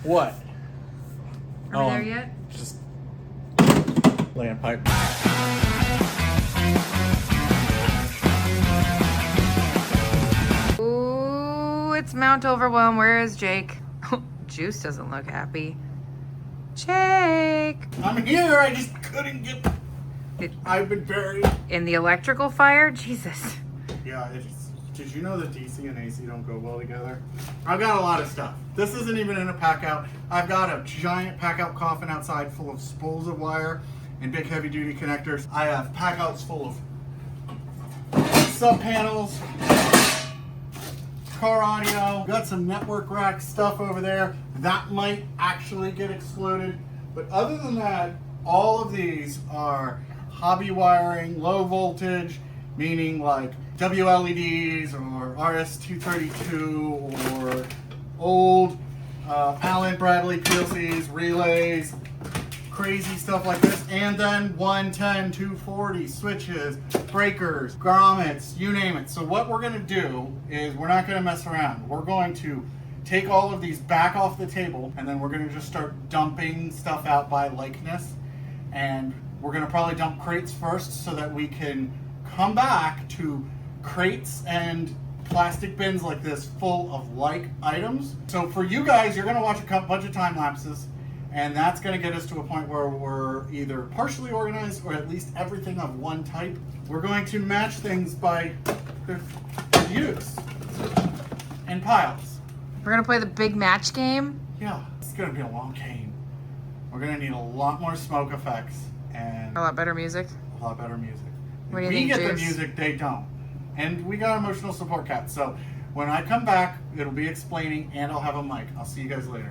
What? Are we there yet? Just laying pipe. Ooh, it's Mount Overwhelm. Where is Jake? Juice doesn't look happy. Jake! I'm here, I just couldn't get... I've been buried. In the electrical fire? Jesus. Yeah, did you know that DC and AC don't go well together? I've got a lot of stuff. This isn't even in a pack out. I've got a giant pack out coffin outside full of spools of wire and big heavy duty connectors. I have pack outs full of sub panels, car audio, got some network rack stuff over there. That might actually get exploded. But other than that, all of these are hobby wiring, low voltage, meaning like WLEDs or RS-232 or old Allen Bradley PLCs, relays, crazy stuff like this. And then 110, 240 switches, breakers, grommets, you name it. So what we're gonna do is we're not gonna mess around. We're going to take all of these back off the table and then we're gonna just start dumping stuff out by likeness. And we're gonna probably dump crates first so that we can come back to crates and plastic bins like this full of like items. So for you guys, you're gonna watch a bunch of time lapses and that's gonna get us to a point where we're either partially organized or at least everything of one type. We're going to match things by use and piles. We're gonna play the big match game? Yeah, it's gonna be a long game. We're gonna need a lot more smoke effects and A lot better music. a lot better music. What do you We think, get the Juice? music, they don't. And we got emotional support cats. So when I come back, it'll be explaining and I'll have a mic. I'll see you guys later.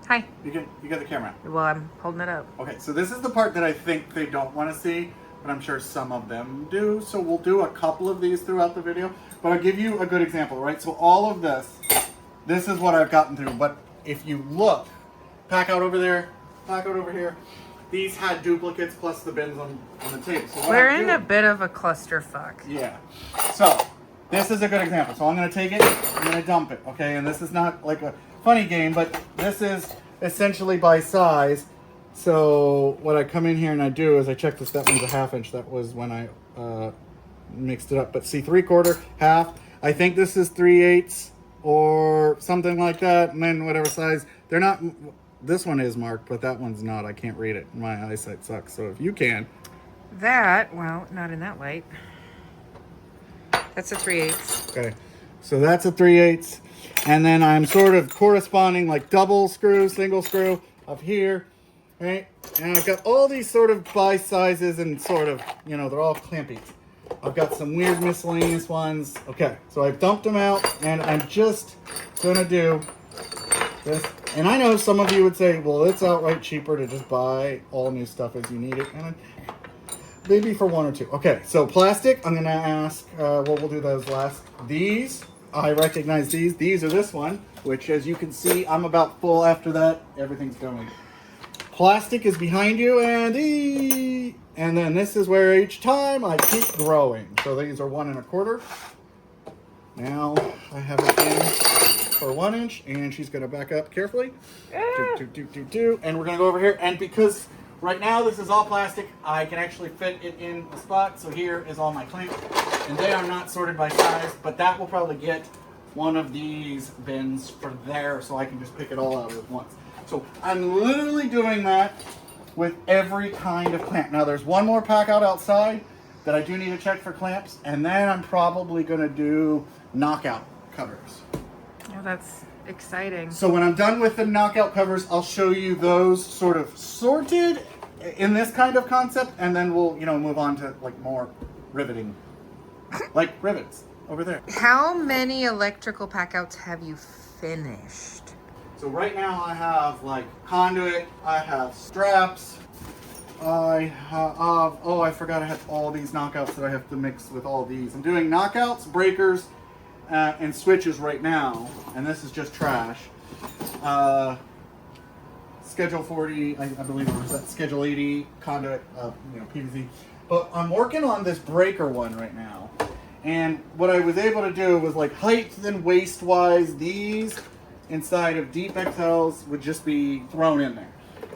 Hi. You got the camera. Well, I'm holding it up. Okay, so this is the part that I think they don't want to see, but I'm sure some of them do. So we'll do a couple of these throughout the video, but I'll give you a good example, right? So all of this is what I've gotten through. But if you look, pack out over there, pack out over here, these had duplicates plus the bins on the table. So what We're I'm in a bit of a clusterfuck. Yeah. So this is a good example. So I'm going to take it, I'm going to dump it, okay? And this is not like a funny game, but this is essentially by size. So what I come in here and I do is I check this. That one's a 1/2 inch. That was when I mixed it up. But see, 3/4, half. I think this is 3/8 or something like that. And then whatever size. They're not. This one is marked, but that one's not. I can't read it. My eyesight sucks. So if you can. That, well, not in that light. That's a 3/8. Okay. So that's a 3/8. And then I'm sort of corresponding like double screw, single screw up here, right? And I've got all these sort of by sizes and sort of, you know, they're all clampy. I've got some weird miscellaneous ones. Okay, so I've dumped them out and I'm just gonna do this. And I know some of you would say, well, it's outright cheaper to just buy all new stuff as you need it. And maybe for one or two. Okay, so plastic, I'm gonna ask, what we'll do those last. These. I recognize these. These are this one, which as you can see, I'm about full after that. Everything's going. Plastic is behind you, and then this is where each time I keep growing. So these are 1 1/4. Now I have it in for 1 inch, and she's going to back up carefully. And we're going to go over here, and because right now this is all plastic, I can actually fit it in the spot. So here is all my clamps. And they are not sorted by size, but that will probably get one of these bins for there, so I can just pick it all out at once. So I'm literally doing that with every kind of clamp. Now there's one more pack out outside that I do need to check for clamps, and then I'm probably gonna do knockout covers. Oh, that's exciting. So when I'm done with the knockout covers, I'll show you those sort of sorted in this kind of concept, and then we'll, you know, move on to like more riveting, like rivets over there. How many electrical packouts have you finished? So right now I have like conduit, I have straps, I have, oh, I forgot I have all these knockouts that I have to mix with all these. I'm doing knockouts, breakers, and switches right now, and this is just trash. Schedule 40, I believe it was that Schedule 80 conduit, you know, PVC. But I'm working on this breaker one right now, and what I was able to do was like height and waist wise, these inside of deep XLs would just be thrown in there.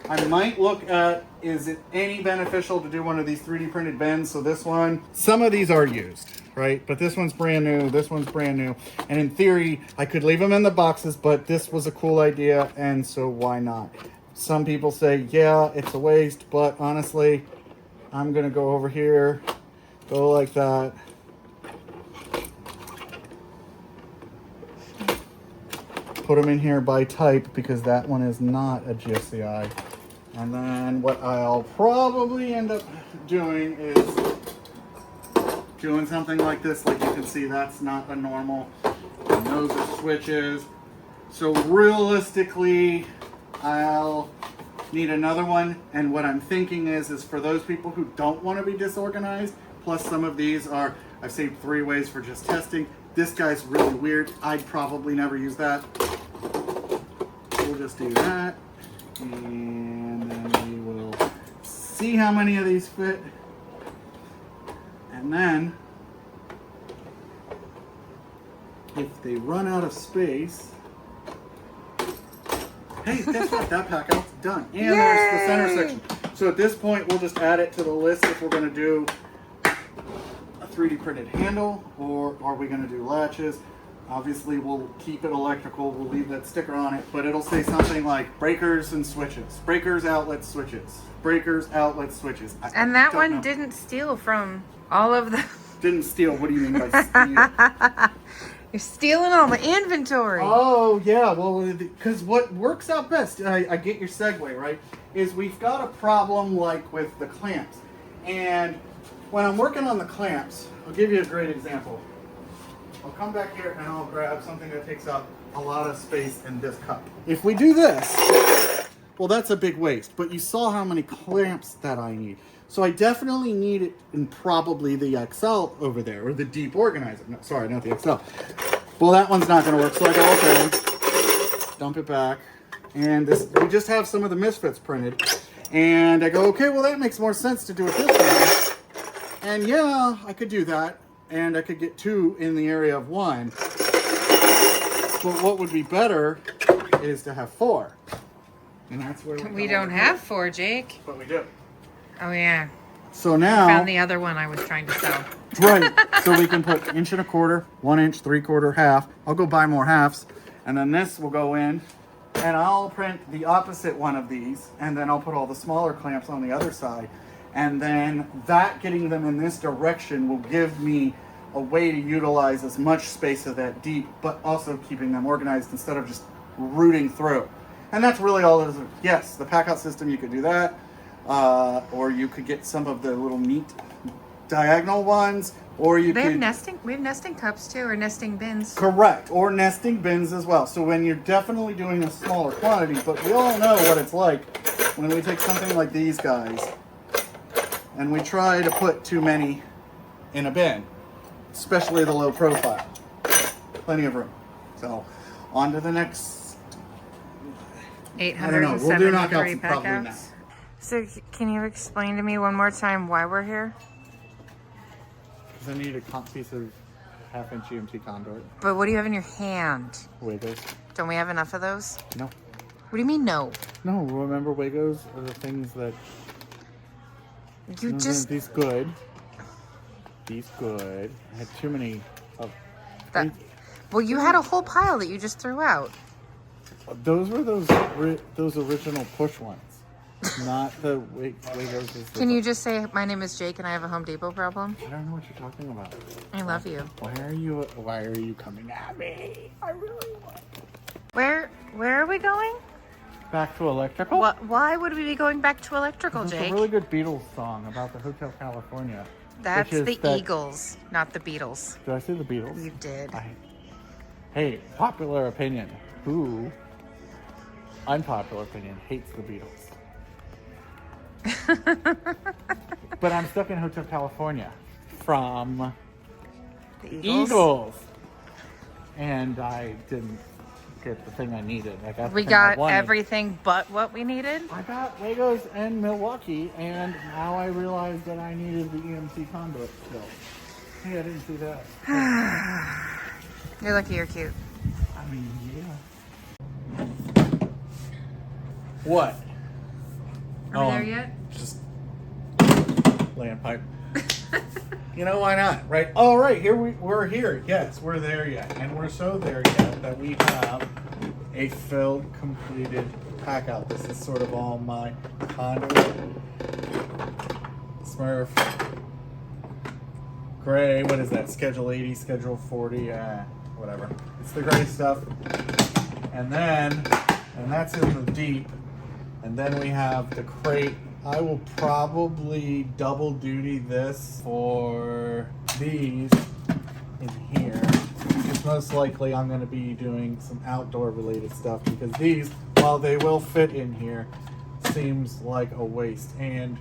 I might look at, is it any beneficial to do one of these 3D printed bins? So this one, some of these are used, right? But this one's brand new, this one's brand new. And in theory, I could leave them in the boxes, but this was a cool idea, and so why not? Some people say, yeah, it's a waste, but honestly, I'm gonna go over here, go like that. Put them in here by type because that one is not a GSCI. And then what I'll probably end up doing is doing something like this. Like you can see, that's not a normal. And those are switches. So realistically, I'll need another one. And what I'm thinking is for those people who don't want to be disorganized, plus some of these are, I've saved 3 ways for just testing. This guy's really weird. I'd probably never use that. We'll just do that. And then we will see how many of these fit. And then, if they run out of space, hey, guess what? That pack out's done. And Yay! There's the center section. So at this point, we'll just add it to the list if we're going to do a 3D printed handle, or are we going to do latches? Obviously, we'll keep it electrical. We'll leave that sticker on it, but it'll say something like breakers and switches. Breakers, outlets, switches. Breakers, outlets, switches. And that one didn't steal from all of the... Didn't steal? What do you mean by steal? You're stealing all the inventory. Oh, yeah. Well, because what works out best, I get your segue, right, is we've got a problem like with the clamps. And when I'm working on the clamps, I'll give you a great example. I'll come back here and I'll grab something that takes up a lot of space in this cup. If we do this, well, that's a big waste, but you saw how many clamps that I need. So I definitely need it in probably the XL over there, or the deep organizer. No, sorry, not the XL. Well, that one's not gonna work, so I go, okay, dump it back. And this, we just have some of the misfits printed. And I go, okay, well, that makes more sense to do it this way. And yeah, I could do that. And I could get 2 in the area of 1. But what would be better is to have 4. And that's where We don't have 4, Jake. But we do. Oh, yeah. So now... Found the other one I was trying to sell. Right. So we can put 1 1/4, 1 inch, 3/4, half. I'll go buy more halves. And then this will go in. And I'll print the opposite one of these. And then I'll put all the smaller clamps on the other side. And then that, getting them in this direction, will give me a way to utilize as much space of that deep, but also keeping them organized instead of just rooting through. And that's really all it is. Yes, the PACKOUT system, you could do that. Or you could get some of the little neat diagonal ones, or you could... We have nesting cups too, or nesting bins. Correct, or nesting bins as well. So when you're definitely doing a smaller quantity, but we all know what it's like when we take something like these guys and we try to put too many in a bin, especially the low profile. Plenty of room. So on to the next. 873 We'll do knockouts probably now. packouts. So can you explain to me one more time why we're here? Because I need a piece of 1/2 inch EMT conduit. But what do you have in your hand? Wagos. Don't we have enough of those? No. What do you mean no? No, remember Wagos are the things that... You just... These good. These good. I had too many of... Well, you had a whole pile that you just threw out. Those were those original push ones. Not the Wagos. Is the Can you just say, my name is Jake and I have a Home Depot problem? I don't know what you're talking about. I love you. Why are you coming at me? I really want. Where are we going? Back to electrical? Why would we be going back to electrical, It's Jake? a really good Beatles song about the Hotel California. That's the Eagles, not the Beatles. Did I say the Beatles? You did. Hey, popular opinion. Who, unpopular opinion, hates the Beatles? But I'm stuck in Hotel California from The Eagles. And I didn't get the thing I needed. We got everything but what we needed. I got Legos and Milwaukee, and now I realize that I needed the EMC conduit still. Hey, I didn't see that. You're lucky you're cute. I mean, yeah. What? Are we there yet? Just land pipe. You know, why not, right? Oh, right, we're here. Yes, we're there yet. And we're so there yet that we have a filled, completed pack out. This is sort of all my conduit. Smurf. Gray, what is that? Schedule 80, Schedule 40, whatever. It's the gray stuff. And that's in the deep. And then we have the crate. I will probably double duty this for these in here. Because most likely I'm going to be doing some outdoor related stuff, because these, while they will fit in here, seems like a waste. And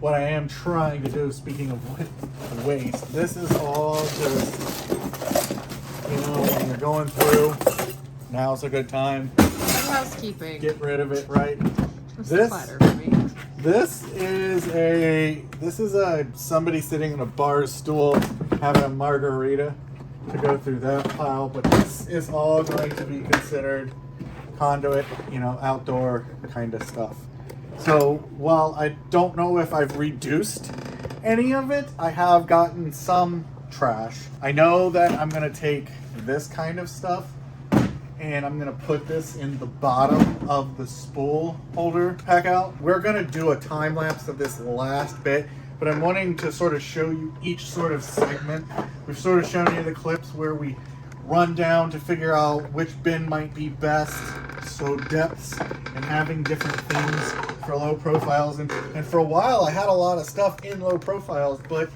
what I am trying to do, speaking of waste, this is all just, you know, when you're going through, now's a good time. Good housekeeping. Get rid of it, right? This platter for me. This is a somebody sitting in a bar stool having a margarita to go through that pile, but this is all going to be considered conduit, you know, outdoor kind of stuff. So while I don't know if I've reduced any of it, I have gotten some trash. I know that I'm going to take this kind of stuff and I'm going to put this in the bottom of the spool holder pack out. We're going to do a time lapse of this last bit, but I'm wanting to sort of show you each sort of segment. We've sort of shown you the clips where we run down to figure out which bin might be best. So depths and having different things for low profiles. And for a while I had a lot of stuff in low profiles, but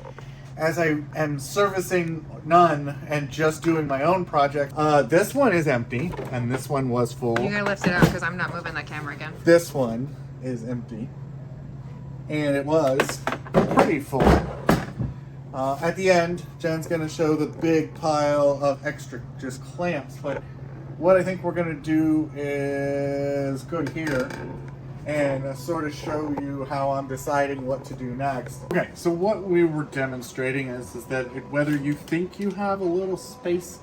as I am servicing none and just doing my own project, this one is empty and this one was full. You're gonna lift it out because I'm not moving that camera again. This one is empty and it was pretty full. At the end, Jen's gonna show the big pile of extra just clamps, but what I think we're gonna do is go here and sort of show you how I'm deciding what to do next. Okay, so what we were demonstrating is that whether you think you have a little space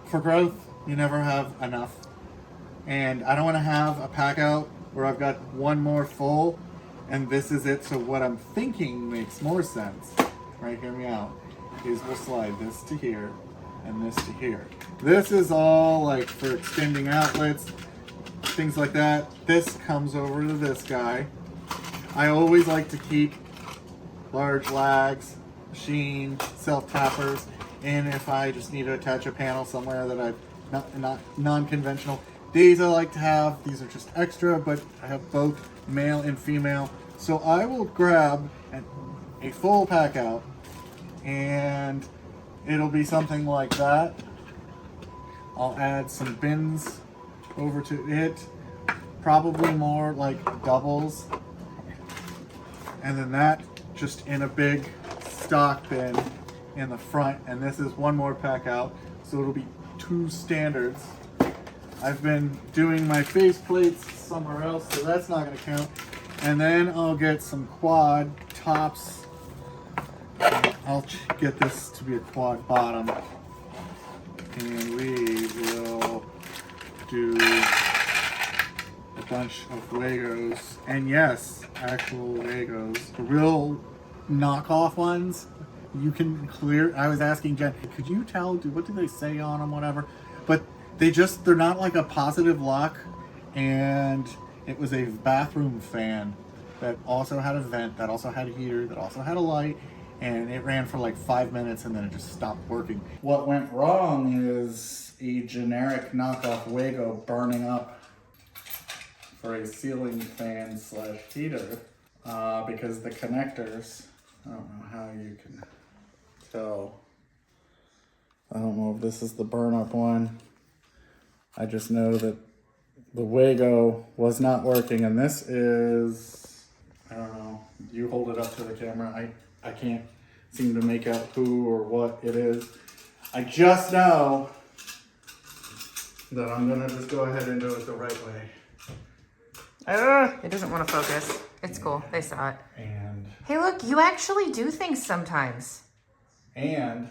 for growth, you never have enough. And I don't want to have a pack out where I've got one more full and this is it. So what I'm thinking makes more sense, right, hear me out, is we'll slide this to here and this to here. This is all like for extending outlets, things like that. This comes over to this guy. I always like to keep large lags, machine, self-tappers, and if I just need to attach a panel somewhere that I've not non-conventional. These I like to have. These are just extra, but I have both male and female. So I will grab a full pack out and it'll be something like that. I'll add some bins over to it, probably more like doubles, and then that just in a big stock bin in the front, and this is one more pack out, so it'll be two standards. I've been doing my face plates somewhere else, so that's not going to count. And then I'll get some quad tops. I'll get this to be a quad bottom, and we will do a bunch of Legos, and yes, actual Legos, the real knockoff ones. You can clear. I was asking Jen, could you tell? What do they say on them? Whatever, but they're not like a positive lock, and It was a bathroom fan that also had a vent, that also had a heater, that also had a light, and it ran for like 5 minutes and then it just stopped working. What went wrong is a generic knockoff Wago burning up for a ceiling fan slash heater because the connectors, I don't know how you can tell. I don't know if this is the burn up one. I just know that the Wago was not working, and this is, I don't know, you hold it up to the camera. I can't seem to make out who or what it is. I just know that I'm gonna just go ahead and do it the right way. It doesn't want to focus. It's cool. They saw it. And hey, look, you actually do things sometimes. And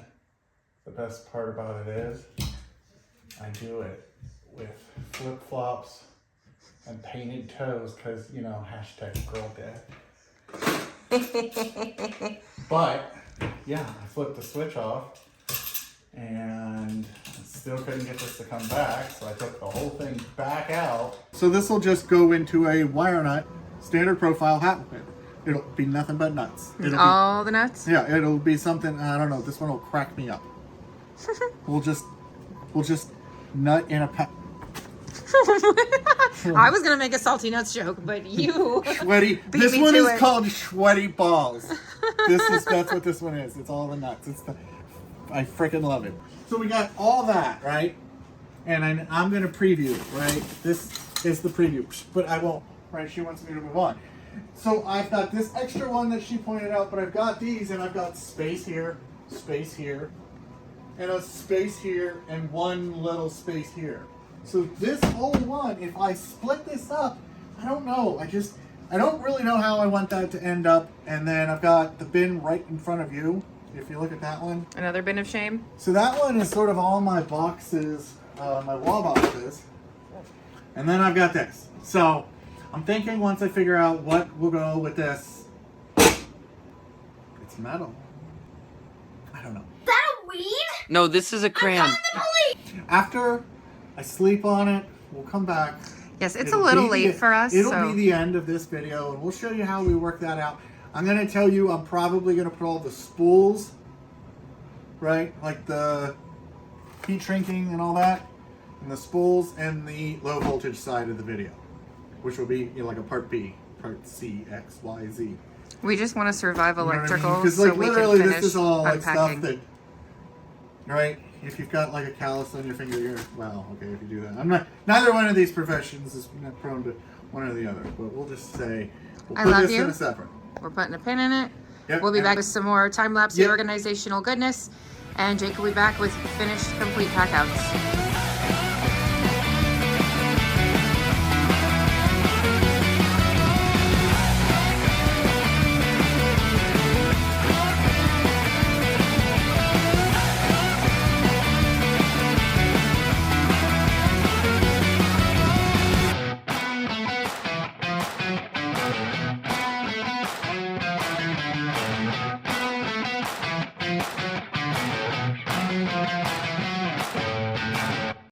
the best part about it is I do it with flip-flops and painted toes because, you know, hashtag girl dad. But, yeah, I flipped the switch off and I still couldn't get this to come back, so I took the whole thing back out. So this will just go into a wire nut, standard profile hat lid. It'll be nothing but nuts. All the nuts? Yeah, it'll be something, I don't know, this one will crack me up. We'll just nut in a pack. I was gonna make a salty nuts joke, but you Sweaty. This one is called sweaty balls. That's what this one is. It's all the nuts. I freaking love it. So we got all that, right? And I'm gonna preview it, right? This is the preview, but I won't. Right? She wants me to move on. So I've got this extra one that she pointed out, but I've got these, and I've got space here, and a space here, and one little space here. So this whole one, if I split this up, I don't know. I don't really know how I want that to end up. And then I've got the bin right in front of you. If you look at that one. Another bin of shame. So that one is sort of all my boxes, my wall boxes. And then I've got this. So I'm thinking once I figure out what will go with this, it's metal. I don't know. Is that a weed? No, this is a crayon. After I sleep on it, we'll come back. Yes, it's a little late for us. It'll be the end of this video, and we'll show you how we work that out. I'm going to tell you I'm probably going to put all the spools, right, like the heat shrinking and all that, and the spools and the low voltage side of the video, which will be, you know, like a part B, part C, X, Y, Z. We just want to survive electrical, Because so like we literally can finish this is all like unpacking. stuff that, right? If you've got like a callus on your finger, you're, well, okay, if you do that. I'm not, neither one of these professions is prone to one or the other, but we'll just say, we'll I put love this you. in a separate. We're putting a pin in it. Yep, We'll be back with some more time-lapse Yep. organizational goodness. And Jake will be back with finished, complete packouts.